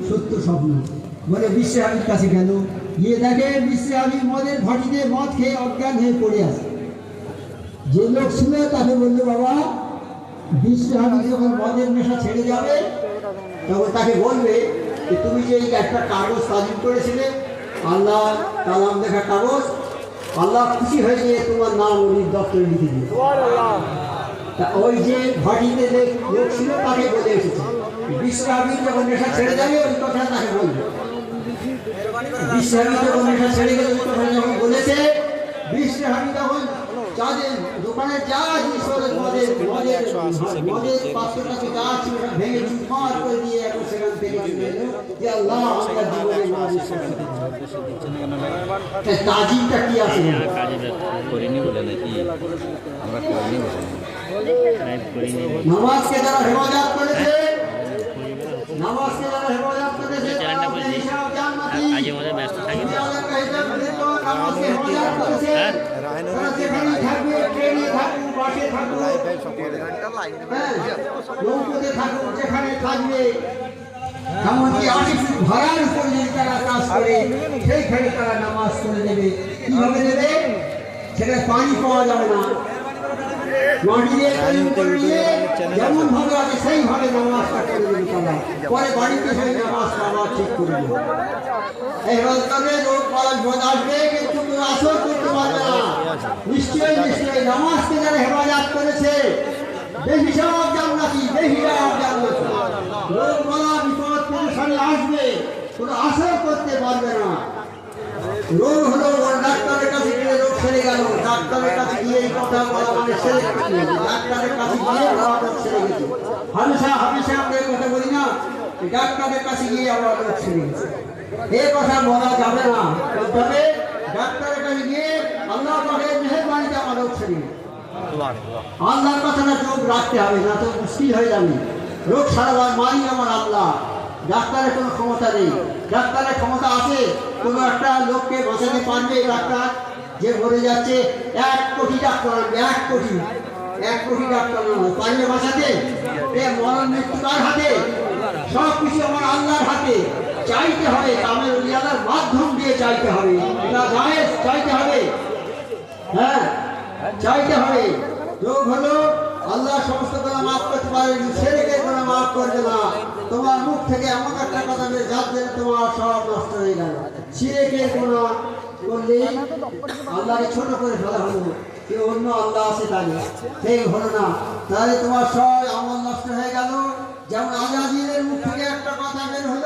সত্য স্বপ্ন। বলে বিশ্বে হাবির কাছে গেল, গিয়ে দেখে বিশ্বে হাবি মদের ভাটিতে মদ খেয়ে অজ্ঞান হয়ে পড়ে আছে। যে লোক ছিল তাকে বললো, বাবা বিশ্বে হাবি যখন মদের নেশা ছেড়ে যাবে তখন তাকে বলবে যে তুমি যে একটা কাগজ তাজিম করেছিলে, আল্লাহ কালাম লেখা কাগজ, আল্লাহ খুশি হয়ে গিয়ে তোমার নাম উনি দপ্তরে লিখে দিল। তা ওই যে ভাটিতে যে লোক ছিল তাকে বলে এসেছে, বিশ্রামী যখন নেশা ছেড়ে যাবে ওই কথা তাকে বলবে। বিশ্রামী যখন নেশা ছেড়ে গেলে ওই কথা যখন বলেছে, বিশ্রামী তখন যাদের দোকানে যা জিনিস মদের পাত্রটাকে যা ছিল ভেঙে চুরমার করে দিয়ে এখন সেখান থেকে যে আল্লাহ আমরা জীবনে তাজিমটা কি আছে করিনি বলে নাকি আমরা করিনি বলে নামাজকে যারা হেফাজত করেছে, নামাজকে যারা হেফাজত করেছে চ্যানেলটা বুঝলি আজ আমাদের ব্যস্ত থাকি নামাজকে হেফাজত করেছে, তারা যেখানে থাকবে, ট্রেনে থাকুক, বাসে থাকুক, নৌকোতে থাকুক, যেখানে থাকবে, এমনকি 80 ফুট ভাড়ার উপর যদি তারা কাজ করে সেইখানে তারা নামাজ করে দেবে। কিভাবে দেবে? সেটা পানি পাওয়া যাবে না, মাটি দিয়ে তৈরি করে নিয়ে যেমন ভাবে আছে সেইভাবে নামাজটা করে দেবে তারা, পরে বাড়িতে সেই নামাজটা আবার ঠিক করে দেবে। এইভাবে তবে রোগ পালন আসবে কিন্তু তুমি আসর করতে পারবে না। নিশ্চয়ই নিশ্চয়ই নামাজকে যারা হেফাজত করেছে বেহিসাব জান্নাতি, বেহিসাব জান্নাতি। রোগ বলা বিপদ পেরেশানি আসবে, কোনো আসর করতে পারবে না। রোগ হলো ডাক্তারের কাছে গিয়ে রোগ সেরে গেল, ডাক্তারের কাছে গিয়ে এই কথা বলা মানে সেরে গেছে, ডাক্তারের কাছে গিয়ে রোগ সেরে গেছে। হামেশা হামেশা আমরা এই কথা বলি না, ডাক্তারের কাছে গিয়ে আমার রোগ সেরে গেছে, এই কথা বলা যাবে না। তবে ডাক্তারের কাছে গিয়ে আল্লাহ পাকের মেহেরবানিতে আমার রোগ সেরে গেছে, আল্লাহর কথাটা চোখ রাখতে হবে, না তো মুশকিল হয়ে যাবে। রোগ সারাবার মানি আমার আল্লাহ, ডাক্তারের কোনো ক্ষমতা নেই। ডাক্তারের ক্ষমতা আছে, কোনো একটা লোককে বাঁচাতে পারবে ডাক্তার? যে মরে যাচ্ছে 1 কোটি ডাক্তার আনবে, 1 কোটি ডাক্তার আনবে, পারবে বাঁচাতে? মরণ মৃত্যু কার হাতে? সব কিছু আমার আল্লাহর হাতে। চাইতে হবে, কামের উলিয়ালার মাধ্যম দিয়ে চাইতে হবে, এটা জায়েজ, চাইতে হবে। হ্যাঁ, চাইতে হবে। রোগ হলো আল্লাহ সমস্ত গুনাহ মাফ করতে পারেন, শিরকের গুনাহ মাফ করবে না। তোমার মুখ থেকে এমন একটা কথা বের যাবে তোমার সব নষ্ট হয়ে গেল। শিরকের গুনাহ করলে আল্লাহকে ছোট করে ফেলা হলো, কেউ অন্য আল্লাহ আছে তাহলে সেই হলো না, তাহলে তোমার সব আমল নষ্ট হয়ে গেল। যেমন আজাজিলের মুখ থেকে একটা কথা বের হলো।